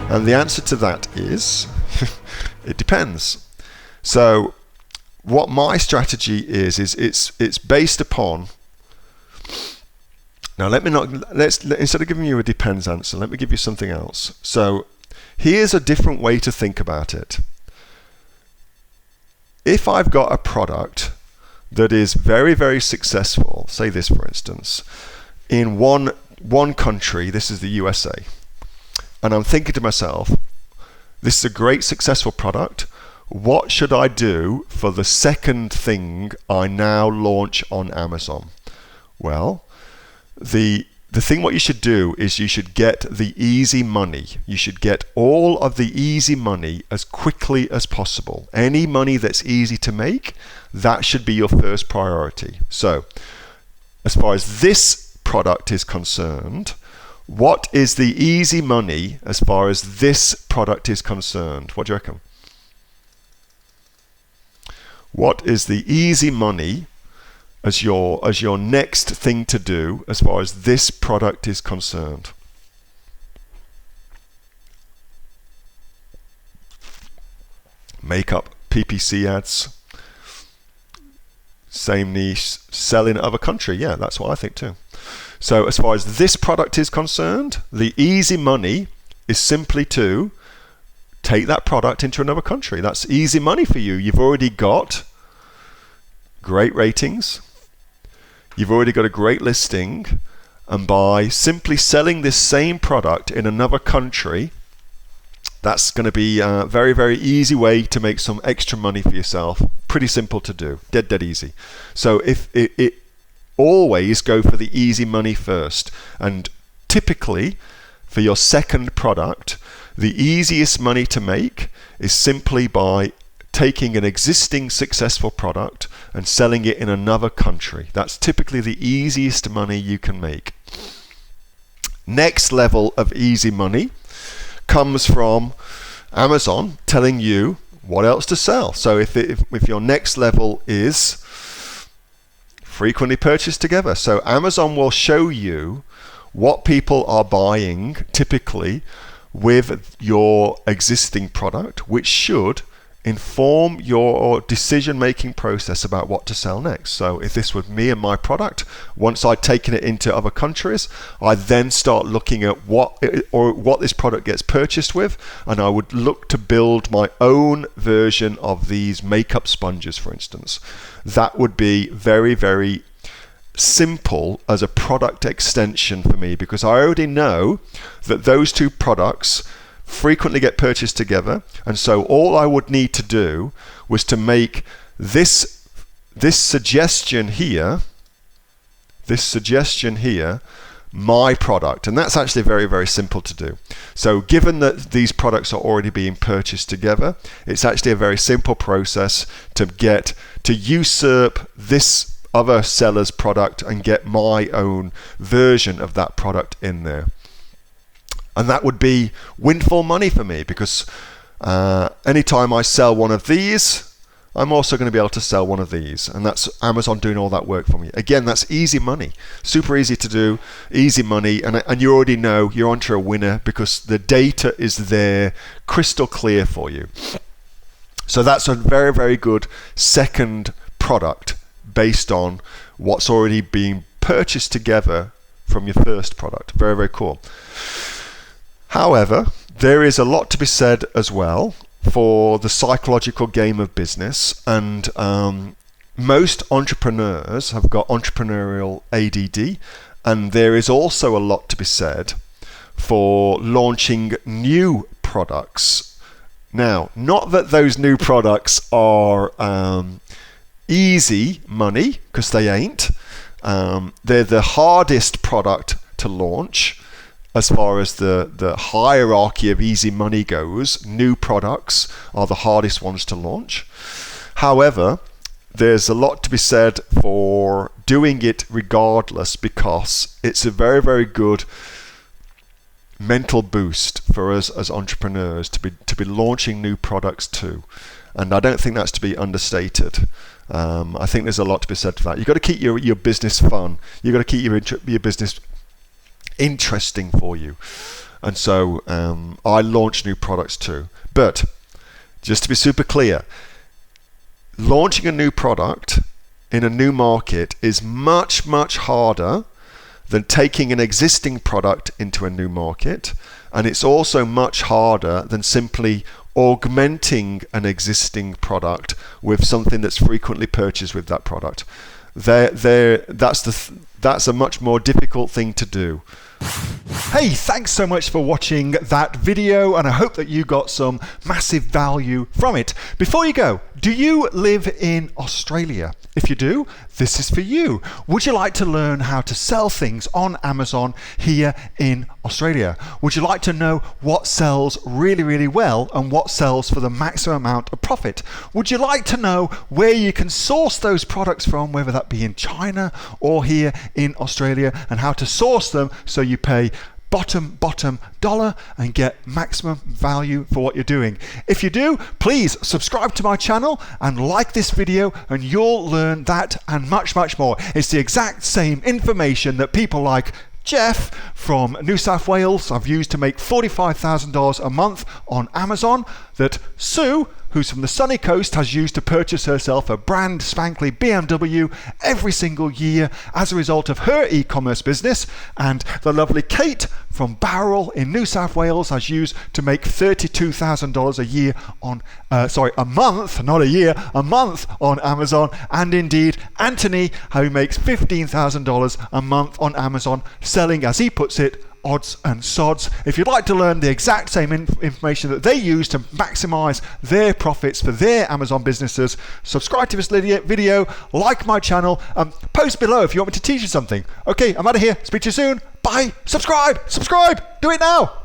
And the answer to that is, it depends. So what my strategy is it's based upon. Now instead of giving you a depends answer, let me give you something else. So here's a different way to think about it. If I've got a product that is very, very successful, say this for instance, in one country, this is the USA, and I'm thinking to myself, this is a great successful product, what should I do for the second thing I now launch on Amazon? Well, the thing what you should do is you should get the easy money. You should get all of the easy money as quickly as possible. Any money that's easy to make, that should be your first priority. So, as far as this product is concerned, what is the easy money as far as this product is concerned? What do you reckon? What is the easy money as your next thing to do as far as this product is concerned? Makeup, PPC ads, same niche, sell in other country. Yeah, that's what I think too. So as far as this product is concerned, the easy money is simply to take that product into another country. That's easy money for you. You've already got great ratings. You've already got a great listing, and by simply selling this same product in another country, that's going to be a very, very easy way to make some extra money for yourself. Pretty simple to do, dead easy. So if it always go for the easy money first, and typically for your second product, the easiest money to make is simply by taking an existing successful product and selling it in another country. That's typically the easiest money you can make. Next level of easy money comes from Amazon telling you what else to sell. So if your next level is frequently purchased together, so Amazon will show you what people are buying typically with your existing product, which should inform your decision-making process about what to sell next. So if this was me and my product, once I'd taken it into other countries, I then start looking at what this product gets purchased with, and I would look to build my own version of these makeup sponges, for instance. That would be very, very simple as a product extension for me, because I already know that those two products frequently get purchased together, and so all I would need to do was to make this suggestion here my product, and that's actually very, very simple to do. So given that these products are already being purchased together, it's actually a very simple process to usurp this other seller's product and get my own version of that product in there. And that would be windfall money for me, because anytime I sell one of these, I'm also going to be able to sell one of these. And that's Amazon doing all that work for me. Again, that's easy money. Super easy to do, easy money. And you already know you're onto a winner because the data is there, crystal clear for you. So that's a very, very good second product based on what's already being purchased together from your first product. Very, very cool. However, there is a lot to be said as well for the psychological game of business, and most entrepreneurs have got entrepreneurial ADD, and there is also a lot to be said for launching new products. Now, not that those new products are easy money, because they ain't. They're the hardest product to launch. As far as the hierarchy of easy money goes, new products are the hardest ones to launch. However, there's a lot to be said for doing it regardless, because it's a very, very good mental boost for us as entrepreneurs to be launching new products too. And I don't think that's to be understated. I think there's a lot to be said for that. You've got to keep your business fun. You've got to keep your business interesting for you. And so I launch new products too. But just to be super clear, launching a new product in a new market is much, much harder than taking an existing product into a new market. And it's also much harder than simply augmenting an existing product with something that's frequently purchased with that product. That's a much more difficult thing to do. Hey, thanks so much for watching that video, and I hope that you got some massive value from it. Before you go, do you live in Australia? If you do, this is for you. Would you like to learn how to sell things on Amazon here in Australia? Would you like to know what sells really, really well and what sells for the maximum amount of profit? Would you like to know where you can source those products from, whether that be in China or here in Australia, and how to source them so you pay bottom dollar and get maximum value for what you're doing? If you do, please subscribe to my channel and like this video, and you'll learn that and much more. It's the exact same information that people like Jeff from New South Wales I've used to make $45,000 a month on Amazon, that Sue, who's from the sunny coast, has used to purchase herself a brand spankly BMW every single year as a result of her e-commerce business, and the lovely Kate from Bowral in New South Wales has used to make $32,000 a year on a month, not a year, a month on Amazon, and indeed Anthony, who makes $15,000 a month on Amazon, selling, as he puts it, odds and sods. If you'd like to learn the exact same information that they use to maximize their profits for their Amazon businesses, subscribe to this video, like my channel, post below if you want me to teach you something. Okay, I'm out of here. Speak to you soon. Bye. Subscribe. Do it now.